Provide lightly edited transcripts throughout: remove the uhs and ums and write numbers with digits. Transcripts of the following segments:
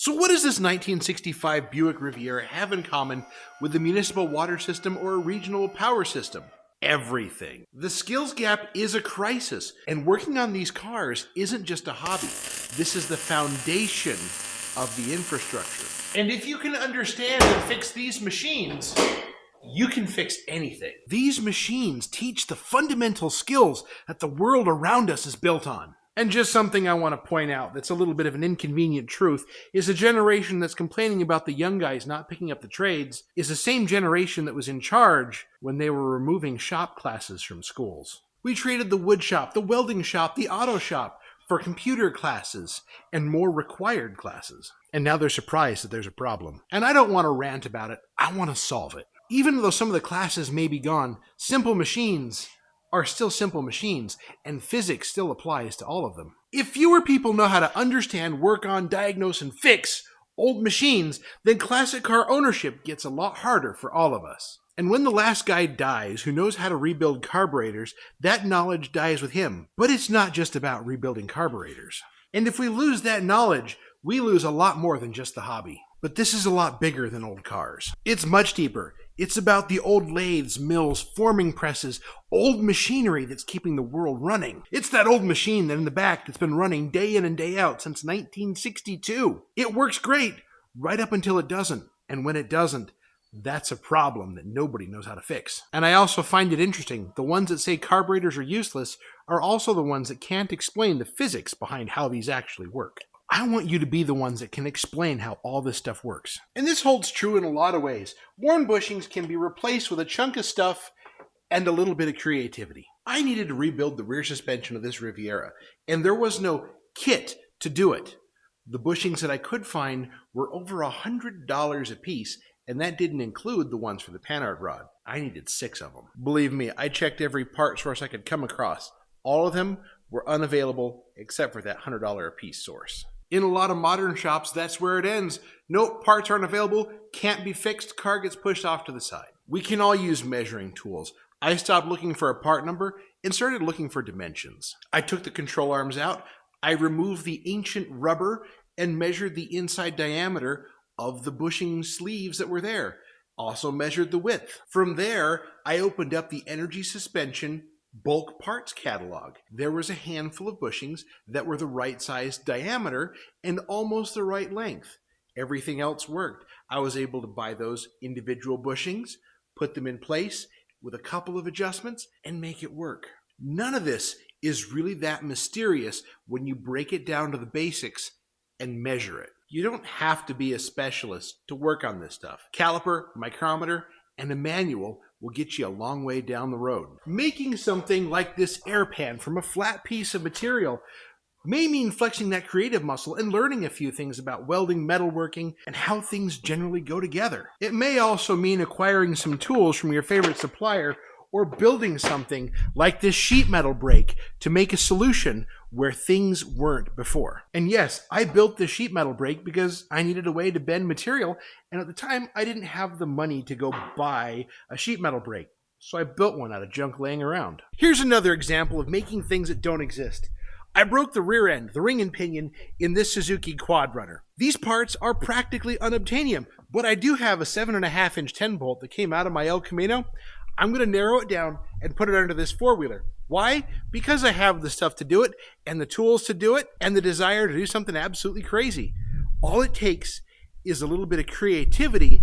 So what does this 1965 Buick Riviera have in common with a municipal water system or a regional power system? Everything. The skills gap is a crisis, and working on these cars isn't just a hobby. This is the foundation of the infrastructure. And if you can understand and fix these machines, you can fix anything. These machines teach the fundamental skills that the world around us is built on. And just something I want to point out that's a little bit of an inconvenient truth is the generation that's complaining about the young guys not picking up the trades is the same generation that was in charge when they were removing shop classes from schools. We traded the wood shop, the welding shop, the auto shop for computer classes and more required classes. And now they're surprised that there's a problem. And I don't want to rant about it, I want to solve it. Even though some of the classes may be gone, simple machines are still simple machines, and physics still applies to all of them. If fewer people know how to understand, work on, diagnose, and fix old machines, then classic car ownership gets a lot harder for all of us. And when the last guy dies who knows how to rebuild carburetors, that knowledge dies with him. But it's not just about rebuilding carburetors. And if we lose that knowledge, we lose a lot more than just the hobby. But this is a lot bigger than old cars. It's much deeper. It's about the old lathes, mills, forming presses, old machinery that's keeping the world running. It's that old machine that in the back that's been running day in and day out since 1962. It works great, right up until it doesn't. And when it doesn't, that's a problem that nobody knows how to fix. And I also find it interesting, the ones that say carburetors are useless are also the ones that can't explain the physics behind how these actually work. I want you to be the ones that can explain how all this stuff works. And this holds true in a lot of ways. Worn bushings can be replaced with a chunk of stuff and a little bit of creativity. I needed to rebuild the rear suspension of this Riviera, and there was no kit to do it. The bushings that I could find were over $100 a piece, and that didn't include the ones for the panhard rod. I needed 6 of them. Believe me, I checked every part source I could come across. All of them were unavailable except for that $100 a piece source. In a lot of modern shops, that's where it ends. Nope, parts aren't available, can't be fixed, car gets pushed off to the side. We can all use measuring tools. I stopped looking for a part number and started looking for dimensions. I took the control arms out, I removed the ancient rubber and measured the inside diameter of the bushing sleeves that were there. Also measured the width. From there, I opened up the energy suspension bulk parts catalog. There was a handful of bushings that were the right size diameter and almost the right length. Everything else worked. I was able to buy those individual bushings, put them in place with a couple of adjustments, and make it work. None of this is really that mysterious when you break it down to the basics and measure it. You don't have to be a specialist to work on this stuff. Caliper, micrometer, and a manual will get you a long way down the road. Making something like this air pan from a flat piece of material may mean flexing that creative muscle and learning a few things about welding, metalworking, and how things generally go together. It may also mean acquiring some tools from your favorite supplier or building something like this sheet metal brake to make a solution where things weren't before. And yes, I built the sheet metal brake because I needed a way to bend material, and at the time I didn't have the money to go buy a sheet metal brake, so I built one out of junk laying around. Here's another example of making things that don't exist. I broke the rear end, the ring and pinion, in this Suzuki Quad Runner. These parts are practically unobtainium, but I do have a 7.5-inch 10 bolt that came out of my El Camino. I'm going to narrow it down and put it under this four-wheeler. Why? Because I have the stuff to do it, and the tools to do it, and the desire to do something absolutely crazy. All it takes is a little bit of creativity,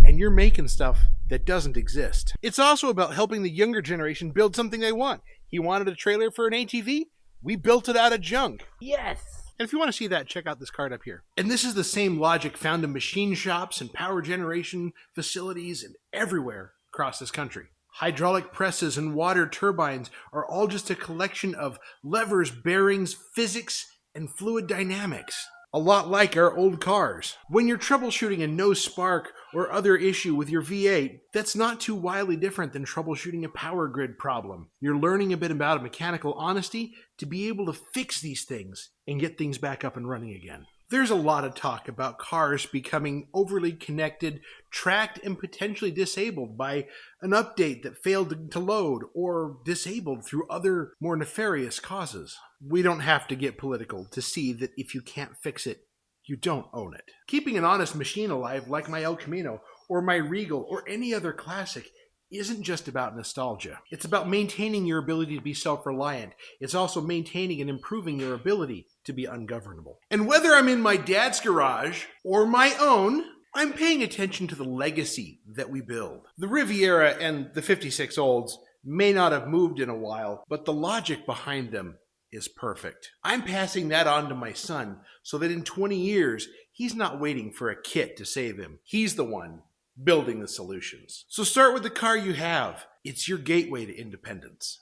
and you're making stuff that doesn't exist. It's also about helping the younger generation build something they want. He wanted a trailer for an ATV? We built it out of junk. Yes! And if you want to see that, check out this card up here. And this is the same logic found in machine shops and power generation facilities and everywhere across this country. Hydraulic presses and water turbines are all just a collection of levers, bearings, physics, and fluid dynamics. A lot like our old cars. When you're troubleshooting a no spark or other issue with your V8, that's not too wildly different than troubleshooting a power grid problem. You're learning a bit about mechanical honesty to be able to fix these things and get things back up and running again. There's a lot of talk about cars becoming overly connected, tracked, and potentially disabled by an update that failed to load or disabled through other more nefarious causes. We don't have to get political to see that if you can't fix it, you don't own it. Keeping an honest machine alive like my El Camino or my Regal or any other classic isn't just about nostalgia. It's about maintaining your ability to be self-reliant. It's also maintaining and improving your ability to be ungovernable. And whether I'm in my dad's garage or my own, I'm paying attention to the legacy that we build. The Riviera and the 56 Olds may not have moved in a while, but the logic behind them is perfect. I'm passing that on to my son so that in 20 years, he's not waiting for a kit to save him. He's the one building the solutions. So start with the car you have. It's your gateway to independence.